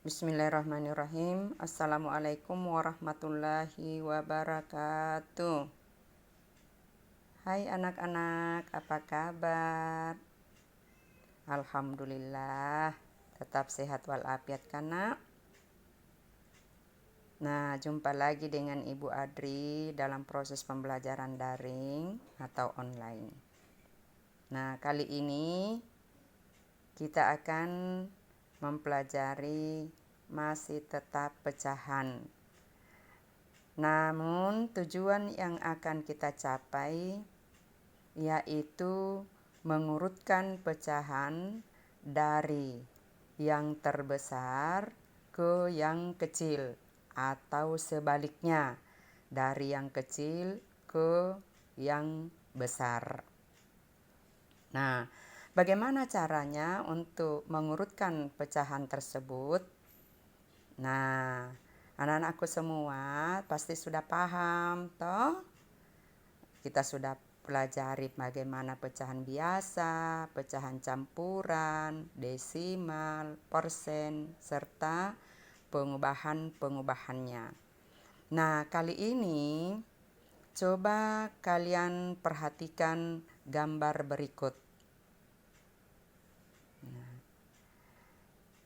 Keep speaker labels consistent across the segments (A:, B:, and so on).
A: Bismillahirrahmanirrahim. Assalamualaikum warahmatullahi wabarakatuh. Hai anak-anak, apa kabar? Alhamdulillah, tetap sehat walafiat kan nak? Nah, jumpa lagi dengan Ibu Adri dalam proses pembelajaran daring atau online. Nah, kali ini kita akan mempelajari masih tetap pecahan. Namun tujuan yang akan kita capai yaitu mengurutkan pecahan dari yang terbesar ke yang kecil atau sebaliknya dari yang kecil ke yang besar. Nah, bagaimana caranya untuk mengurutkan pecahan tersebut? Nah, anak-anakku semua pasti sudah paham, toh? Kita sudah pelajari bagaimana pecahan biasa, pecahan campuran, desimal, persen, serta pengubahan-pengubahannya. Nah, kali ini coba kalian perhatikan gambar berikut.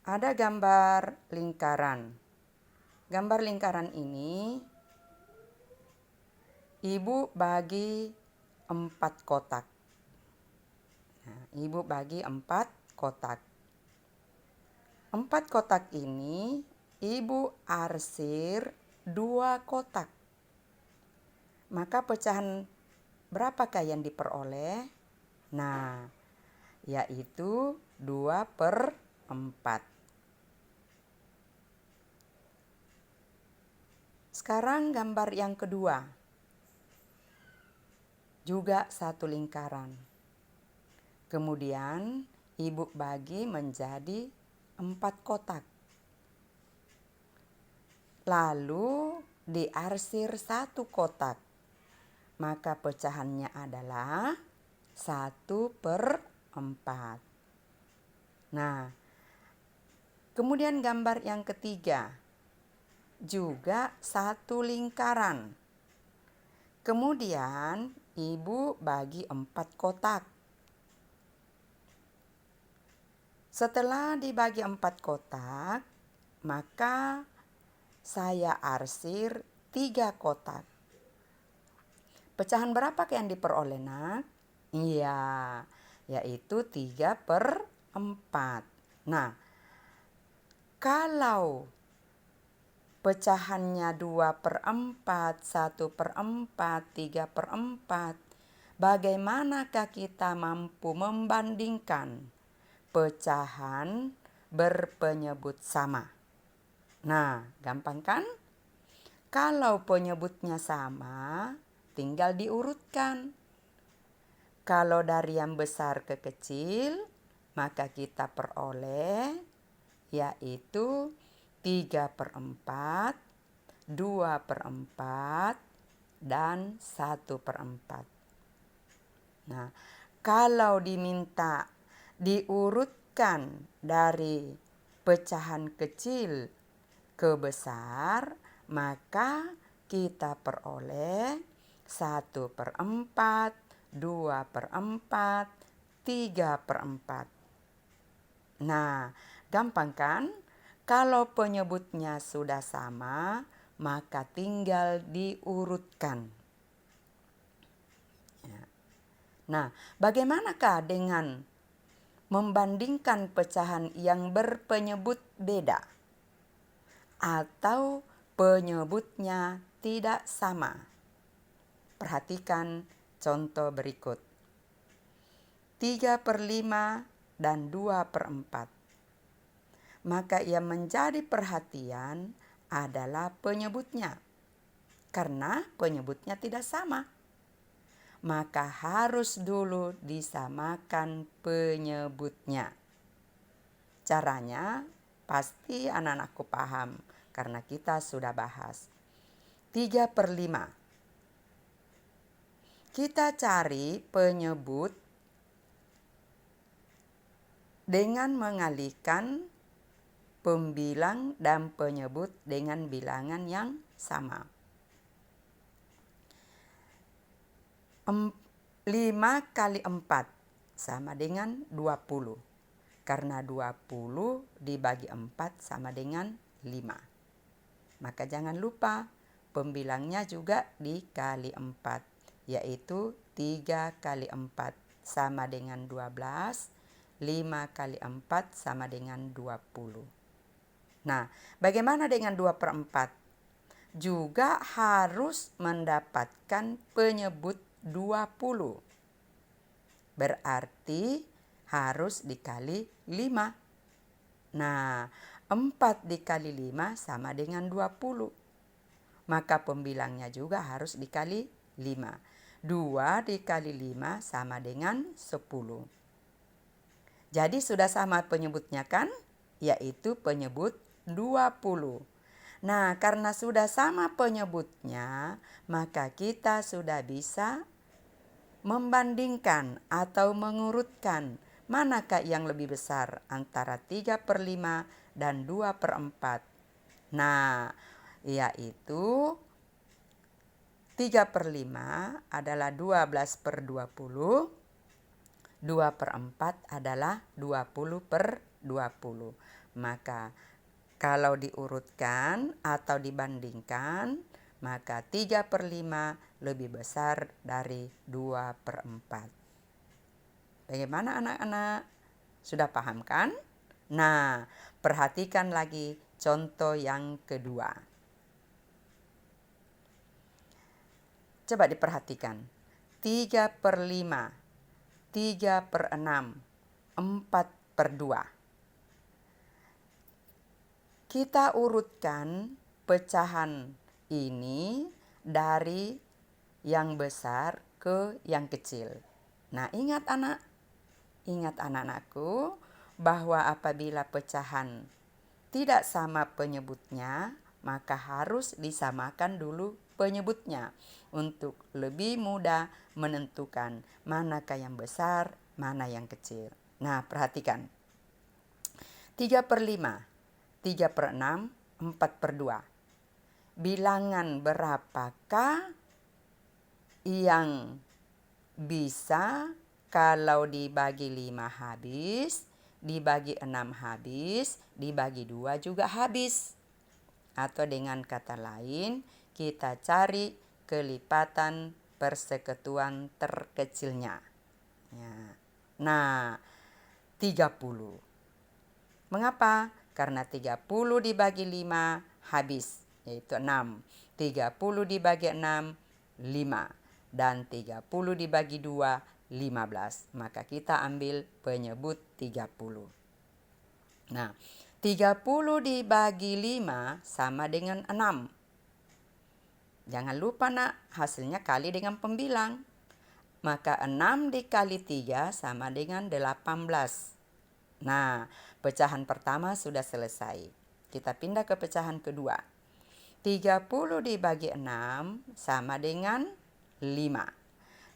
A: Ada gambar lingkaran. Gambar lingkaran ini ibu bagi 4 kotak. Nah, ibu bagi 4 kotak. 4 kotak ini ibu arsir 2 kotak. Maka pecahan berapakah yang diperoleh? Nah, yaitu 2/4. Sekarang gambar yang kedua. Juga satu lingkaran. Kemudian ibu bagi menjadi 4 kotak. Lalu diarsir 1 kotak. Maka pecahannya adalah 1/4. Nah, kemudian gambar yang ketiga. Juga satu lingkaran. Kemudian ibu bagi 4 kotak. Setelah dibagi 4 kotak, maka saya arsir 3 kotak. Pecahan berapa yang diperoleh nak? Iya, yaitu 3/4. Nah, kalau pecahannya 2/4, 1/4, 3/4. Bagaimanakah kita mampu membandingkan pecahan berpenyebut sama? Nah, gampang kan? Kalau penyebutnya sama, tinggal diurutkan. Kalau dari yang besar ke kecil, maka kita peroleh yaitu 3/4, 2/4, dan 1/4. Nah, kalau diminta diurutkan dari pecahan kecil ke besar, maka kita peroleh 1/4, 2/4, 3/4. Nah, gampang kan? Kalau penyebutnya sudah sama, maka tinggal diurutkan. Ya. Nah, bagaimanakah dengan membandingkan pecahan yang berpenyebut beda atau penyebutnya tidak sama? Perhatikan contoh berikut. 3/5 dan 2/4. Maka yang menjadi perhatian adalah penyebutnya. Karena penyebutnya tidak sama, maka harus dulu disamakan penyebutnya. Caranya pasti anak-anakku paham karena kita sudah bahas. 3/5. Kita cari penyebut dengan mengalihkan pembilang dan penyebut dengan bilangan yang sama. 5 kali 4 sama dengan 20. Karena 20 dibagi 4 sama dengan 5. Maka jangan lupa pembilangnya juga dikali 4, yaitu 3 kali 4 sama dengan 12, 5 kali 4 sama dengan 20. Nah, bagaimana dengan 2/4? Juga harus mendapatkan penyebut 20. Berarti harus dikali 5. Nah, 4 dikali 5 sama dengan 20. Maka pembilangnya juga harus dikali 5. 2 dikali 5 sama dengan 10. Jadi sudah sama penyebutnya kan? Yaitu penyebut 20. Nah, karena sudah sama penyebutnya, maka kita sudah bisa membandingkan atau mengurutkan manakah yang lebih besar antara 3/5 dan 2/4. Nah, yaitu 3/5 adalah 12/20, 2/4 adalah 20/20. Maka kalau diurutkan atau dibandingkan, maka 3/5 lebih besar dari 2/4. Bagaimana anak-anak? Sudah paham kan? Nah, perhatikan lagi contoh yang kedua. Coba diperhatikan. 3/5, 3/6, 4/2. Kita urutkan pecahan ini dari yang besar ke yang kecil. Nah, ingat anak-anakku, bahwa apabila pecahan tidak sama penyebutnya, maka harus disamakan dulu penyebutnya untuk lebih mudah menentukan manakah yang besar, mana yang kecil. Nah, perhatikan. 3/5, 3/6, 4/2. Bilangan berapakah yang bisa kalau dibagi 5 habis, dibagi 6 habis, dibagi 2 juga habis. Atau dengan kata lain, kita cari kelipatan persekutuan terkecilnya. Ya. Nah, 30. Mengapa? Karena 30 dibagi 5 habis, yaitu 6. 30 dibagi 6, 5. Dan 30 dibagi 2, 15. Maka kita ambil penyebut 30. Nah, 30 dibagi 5 sama dengan 6. Jangan lupa hasilnya kali dengan pembilang. Maka 6 dikali 3 sama dengan 18. Nah, pecahan pertama sudah selesai. Kita pindah ke pecahan kedua. 30 dibagi 6 sama dengan 5.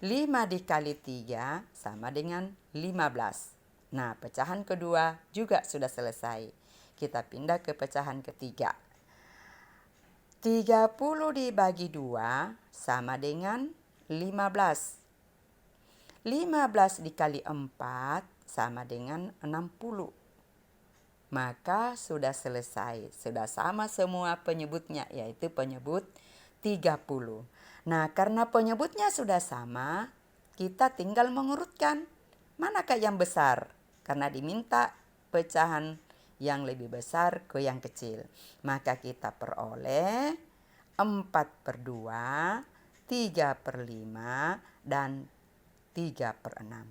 A: 5 dikali 3 sama dengan 15. Nah, pecahan kedua juga sudah selesai. Kita pindah ke pecahan ketiga. 30 dibagi 2 sama dengan 15. 15 dikali 4 sama dengan 60. Maka sudah selesai. Sudah sama semua penyebutnya, yaitu penyebut 30. Nah, karena penyebutnya sudah sama, kita tinggal mengurutkan manakah yang besar. Karena diminta pecahan yang lebih besar ke yang kecil. Maka kita peroleh 4/2, 3/5, dan 3/6.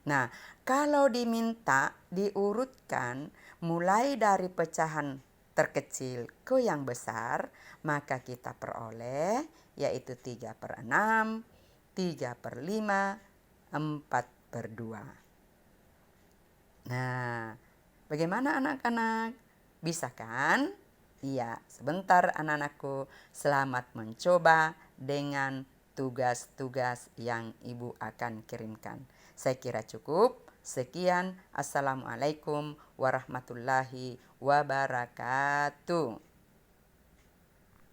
A: Nah, kalau diminta diurutkan mulai dari pecahan terkecil ke yang besar, maka kita peroleh yaitu 3/6, 3/5, 4/2. Nah, bagaimana anak-anak? Bisa kan? Iya, sebentar anak-anakku. Selamat mencoba dengan tugas-tugas yang Ibu akan kirimkan. Saya kira cukup. Sekian, assalamualaikum warahmatullahi wabarakatuh.